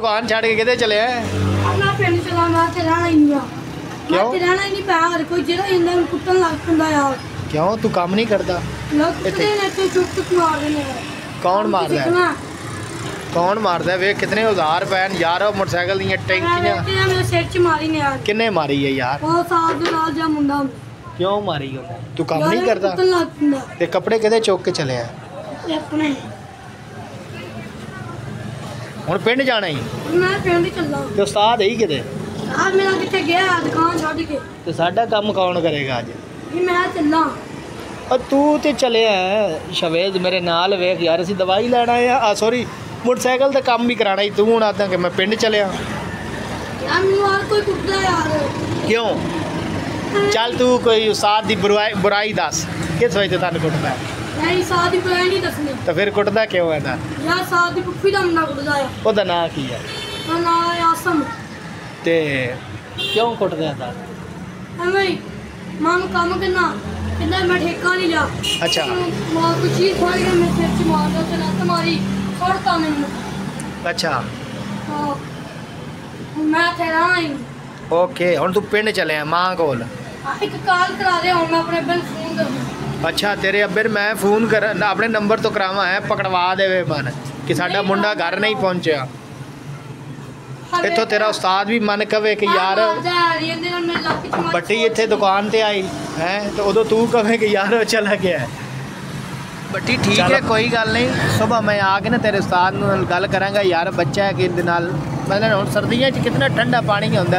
दुकान छड़ के किधर चले हैं? मैं पिंड चला मैं ते रहना ही नहीं। क्यों? मैं ते रहना ही नहीं पाया हर कोई जेड़ा इंदा कुੱਟਣ ਲੱਗ ਪੈਂਦਾ यार। क्यों तू काम नहीं करता? लोग कुत्ते ने ते चुप चुप मार रहे ने। कौन मारदा है? कौन मारदा है? वे कितने औजार पैन यार मोटरसाइकिल दी टैंकियां मेरे सिर च मारी ने यार। किन्ने मारी है यार? वो साथ दे नाल जा मुंडा। क्यों मारी है? तू काम नहीं करता? कुੱਟਣ ਲੱਗ ਪੈਂਦਾ। ते कपड़े किधर चुक के चले हैं? ते अपने हुण पिंड जाना ही मैं पिंड चला। ते उस्ताद है ही किधर? आज मेरा किथे गया दुकान छोड़ के। ते साडा काम कौन करेगा अज? ये मैं चला। और तू ते चले है शवेद मेरे नाल वेख यार असी दवाई लेना है आ सॉरी मोटरसाइकिल ते काम भी कराना ही तू हुण आदा कि मैं पिंड चलिया यार मैनू और कोई कुੱਟਦਾ यार। क्यों? चल तू कोई उस्ताद दी बुराई दस किस वजह ते तन कुटदा है? नहीं साथ दी बुराई नहीं दसनी। तो फिर कुटदा क्यों है ता? यार साथ दी पुੱਫੀ ਦਾ ਮੁੰਡਾ ਕੁੱਟਦਾ ਹੈ। ਉਹਦਾ ਨਾਂ ਕੀ ਹੈ? ਉਹਦਾ ਨਾਮ ਹੈ ਆਸਮ। ਤੇ ਕਿਉਂ ਕੁੱਟਦਾ ਹੈ ਤਾ? ਐਵੇਂ ਮਾਂ ਨੂੰ ਕੰਮ ਕਰਨਾ ਕਹਿੰਦਾ ਮੈਂ ਠੇਕਾ ਨਹੀਂ ਲਿਆ। ਅੱਛਾ ਮਾਂ ਕੁਛ ਚੀਜ਼ ਖਾ ਕੇ ਮੇਰੇ ਸਿਰ 'ਚ ਮਾਰਦਾ ਤੇ ਲੱਤ ਮਾਰੀ ਛੋੜਤਾ ਮੈਨੂੰ। ਅੱਛਾ ਹਾਂ ਮੈਂ ਤੇਰਾ ਹੀ ਓਕੇ ਹੁਣ ਤੂੰ ਪਿੰਡ ਚਲੇ ਆ ਮਾਂ ਕੋਲ। ਇੱਕ ਕਾਲ ਕਰਾ ਦੇ ਹੁਣ ਮੈਂ ਆਪਣੇ ਅੱਬੇ ਨੂੰ ਫੋਨ ਕਰਦਾ। अच्छा तेरे अब्बे मैं फोन कर अपने नंबर तो करावा है पकड़वा दे मन कि साडा मुंडा घर नहीं पहुंचा इत्थों तेरा उस्ताद भी मन कवे कि यार बट्टी इत्थे दुकान ते आई है तो उदों तू कवे कि यार चला गया है बट्टी ठीक है कोई गल नहीं सुबह मैं आके ना तेरे उस्ताद नाल गल करांगा यार बच्चा है कि इहदे नाल मतलब हुण सर्दियां च कितना ठंडा पानी हुंदा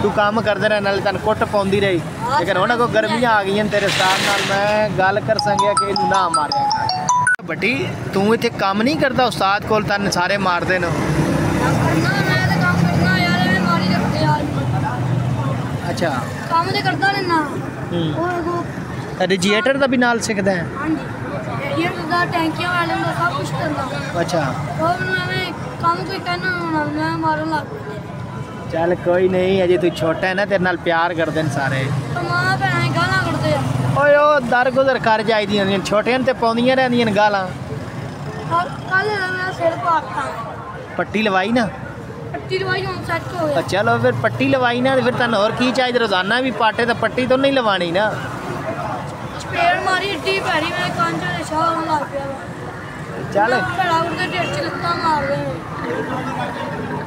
तू काम करदे रह नाल तन कुट पाउंदी रही लेकिन हुण कोई गर्मियां आ गईयां तेरे उस्ताद नाल मैं गल कर संगिया कि इहनू ना मारिया कर बट्टी तू इत्थे काम नहीं करदा उस्ताद कोल तन सारे मारदे ने करना मैं तो काम करना यार मैं मारी रखते यार। अच्छा काम ते करदा रहना। और रेडिएटर दा भी नाल सिखदा है? हां जी ये तो टैंकियां वाले ਦਾ सब कुछ करना। अच्छा और मैं काम कोई कहना होना मैं मारन लग चल कोई नहीं अजे तू छोटा है ना तेरे नाल प्यार करदे ने सारे तो मां भैन गाना करदे आ। ओए ओ दर गुजर कर जाईदियां ने छोटियां ते पाउंदियां रहंदियां गालां और कल मेरा सिर पाटता पट्टी लवाई ना पट्टी लवाई हम सेट हो गया। चलो फिर पट्टी लवाई ना फिर तन और की चाहिए रोजाना भी पाटे तो पट्टी तो नहीं लवानी ना स्पेयर मारी ड्डी पैरी मैं कांचा दे शाह होन लग पिया चल बड़ा उड़दे ढेर च लत्ता मार रहे।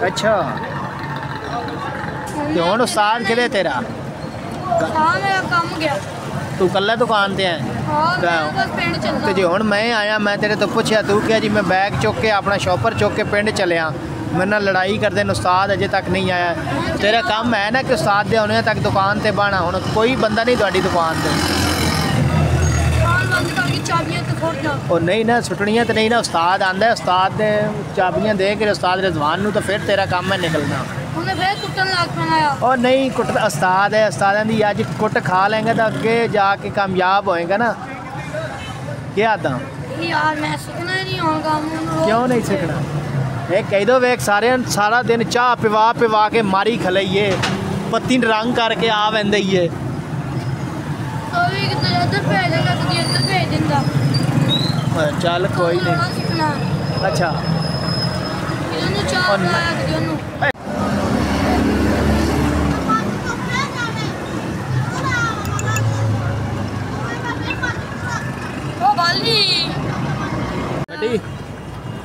अच्छा ते हुण उस्ताद किधे तेरा? हां मेरा काम गया तू कल्ला दुकान ते है? हां मैं बस पिंड चलदा ते जे हुण मैं आया मैं तेरे तो पूछया तू क्या जी मैं बैग चुक के अपना शॉपर चुक के पिंड चलिया मेरे नाल लड़ाई करदे ने उस्ताद अजे तक नहीं आया तेरा काम है ना कि उस्ताद दे आने तक दुकान ते बहना हुण कोई बंदा नहीं तुहाडी दुकान ते चाबियां तो खोल जा और नहीं ना सुटनियां तो नहीं ना उस्ताद आंदा है उस्ताद दे चाबियां दे के उस्ताद रिजवान नू तो फिर तेरा काम है निकलना उन्हें फिर कुटन लग पैना यार। और नहीं कुट उस्ताद है उस्ताद दी अज कुट खा लेंगे तो अगे जाके कामयाब होएगा ना क्या आदा यार मैं सीखना ही नहीं होगा क्यों नहीं सीखना ये कह दो वेख सारा दिन चाह पिवा पिवा के मारी खलाइए पत्ती रंग करके आ वेंदे ही इधर भेजेगा तो इधर भेज दिंदा चल कोई नहीं अच्छा इन्होंने चाह पिलाया कि इन्होंने ओ बाली बड़ी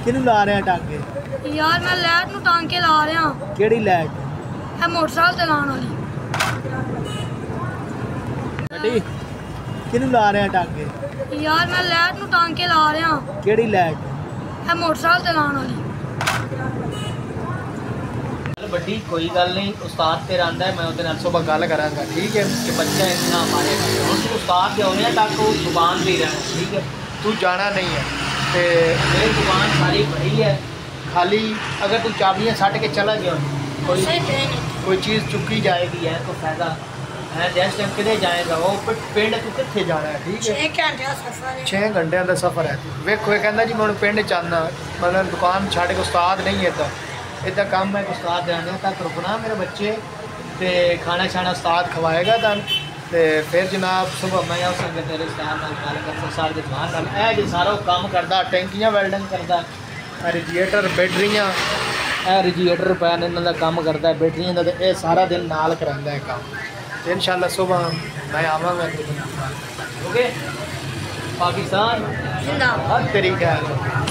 किनु ला रहे हैं टांगे यार मैं लाइट नु टांके ला रहा केड़ी लाइट है मोटरसाइकिल चलाने वाली बड़ी किनु ला रहे हैं टांगे यार मैं लाइट नु टांके ला रहा केड़ी लाइट है मोटरसाइकिल चलाने वाली बड़ी कोई गल नहीं उस्ताद तेरा आंदा है मैं उहदे नाल सुबह गल करांगा ठीक है कि बच्चा इतना मारेगा हुण तू उस्ताद दे आने तक वो दुकान पे ही रहना ठीक है तू जाना नहीं है ते मेरी दुकान सारी भरी है खाली अगर तू चाबियां सट के चला गया कोई चीज़ चुकी जाएगी है तो फायदा है जैसे टाइम किधे जाएगा वो पिंड तू कित्थे जाना है ठीक है 6 घंटे का सफर है 6 घंटे का सफ़र है वेखो ये कहंदा जी मैं हुण पिंड चाहना मतलब दुकान छड़ के उस्ताद नहीं है इदा काम मैं उस्ताद आने तक रुकना मेरे बच्चे ते खाना छाना उस्ताद खवाएगा तन ते फिर जनाब सुबह मैं उस संगे तेरे उस्ताद नाल गल कर सारे दुकान नाल ए जी सारा काम करदा टैंकियां वेल्डिंग करदा रेडिएटर बैटरियां ਇਹ ਰੇਡੀਏਟਰ ਪੈਨ ਇਹਨਾਂ ਦਾ ਕੰਮ ਕਰਦਾ ਹੈ ਬੈਟਰੀਆਂ ਦਾ, ਤੇ ਇਹ ਸਾਰਾ ਦਿਨ ਨਾਲ ਕਰਾਉਂਦਾ ਹੈ ਕੰਮ। ਤੇ ਇਨਸ਼ਾਅੱਲਾ ਸੁਬਹ ਮੈਂ ਆਵਾਂਗਾ। ਓਕੇ, ਪਾਕਿस्तान जिंदाबाद। हर तरीका है।